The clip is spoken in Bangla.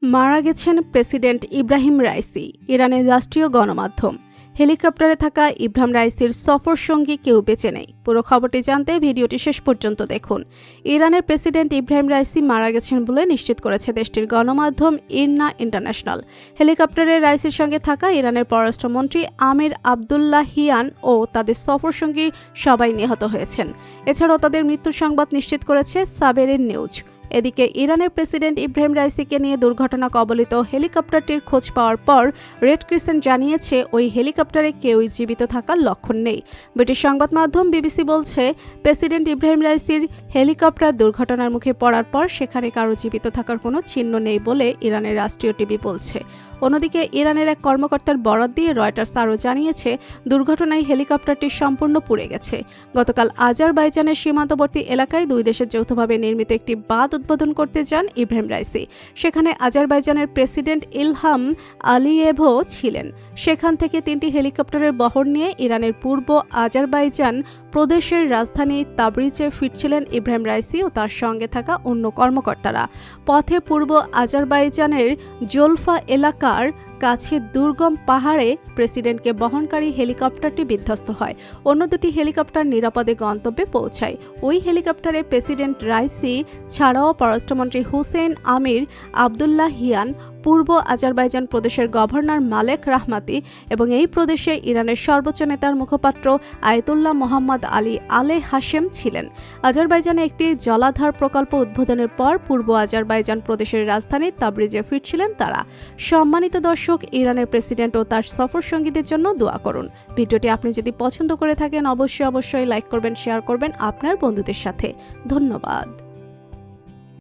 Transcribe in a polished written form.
মারা গেছেন প্রেসিডেন্ট ইব্রাহিম রাইসি। ইরানের রাষ্ট্রীয় গণমাধ্যম। হেলিকপ্টারে থাকা ইব্রাহিম রাইসির সফর সঙ্গী কেউ বেঁচে নেই। পুরো খবরটি জানতে ভিডিওটি শেষ পর্যন্ত দেখুন। ইরানের প্রেসিডেন্ট ইব্রাহিম রাইসি মারা গেছেন বলে নিশ্চিত করেছে দেশটির গণমাধ্যম ইরনা ইন্টারন্যাশনাল। হেলিকপ্টারে রাইসির সঙ্গে থাকা ইরানের পররাষ্ট্রমন্ত্রী আমির আবদুল্লাহিয়ান ও তাদের সফর সঙ্গী সবাই নিহত হয়েছেন। এছাড়াও তাদের মৃত্যুর সংবাদ নিশ্চিত করেছে সাবেরের নিউজ। এদিকে ইরানের প্রেসিডেন্ট ইব্রাহিম রাইসিকে নিয়ে দুর্ঘটনা কবলিত হেলিকপ্টারটির খোঁজ পাওয়ার পর রেড ক্রিসেন্ট জানিয়েছে ওই হেলিকপ্টারে কেউই জীবিত থাকার লক্ষণ নেই। ব্রিটিশ সংবাদ মাধ্যম বিবিসি বলছে, প্রেসিডেন্ট ইব্রাহিম রাইসির হেলিকপ্টার দুর্ঘটনার মুখে পড়ার পর সেখানে কারো জীবিত থাকার কোনো চিহ্ন নেই বলে ইরানের রাষ্ট্রীয় টিভি বলছে। অন্যদিকে ইরানের এক কর্মকর্তার বরাত দিয়ে রয়টার্স আরও জানিয়েছে, দুর্ঘটনায় হেলিকপ্টারটি সম্পূর্ণ পুড়ে গেছে। গতকাল আজারবাইজানের সীমান্তবর্তী এলাকায় দুই দেশের যৌথভাবে নির্মিত একটি বাঁধ উদ্বোধন করতে যান ইব্রাহিম রাইসি। সেখানে আজারবাইজানের প্রেসিডেন্ট ইলহাম আলিয়েভও ছিলেন। সেখান থেকে 3টি হেলিকপ্টারের বহর নিয়ে ইরানের পূর্ব আজারবাইজান প্রদেশের রাজধানী তাবরিজে ফিরছিলেন ইব্রাহিম রাইসি ও তার সঙ্গে থাকা অন্য কর্মকর্তারা। পথে পূর্ব আজারবাইজানের জোলফা এলাকার কাছে দুর্গম পাহাড়ে প্রেসিডেন্টকে বহনকারী হেলিকপ্টারটি বিধ্বস্ত হয়। অন্য দুটি হেলিকপ্টার নিরাপদে গন্তব্যে পৌঁছায়। ওই হেলিকপ্টারে প্রেসিডেন্ট রাইসি ছাড়াও পররাষ্ট্রমন্ত্রী হুসেইন আমির আবদুল্লাহিয়ান, পূর্ব আজারবাইজান প্রদেশের গভর্নর মালেক রাহমাতি এবং এই প্রদেশে ইরানের সর্বোচ্চ নেতার মুখপাত্র আয়াতুল্লাহ মোহাম্মদ আলী আলে হাশেম ছিলেন। আজারবাইজানে একটি জলাধার প্রকল্প উদ্বোধনের পর পূর্ব আজারবাইজান প্রদেশের রাজধানী তাবরিজে ফিরছিলেন তারা। সম্মানিত দর্শক, ইরানের প্রেসিডেন্ট ও তার সফর সঙ্গীদের জন্য দোয়া করুন। ভিডিওটি আপনি যদি পছন্দ করে থাকেন অবশ্যই লাইক করবেন, শেয়ার করবেন আপনার বন্ধুদের সাথে। ধন্যবাদ।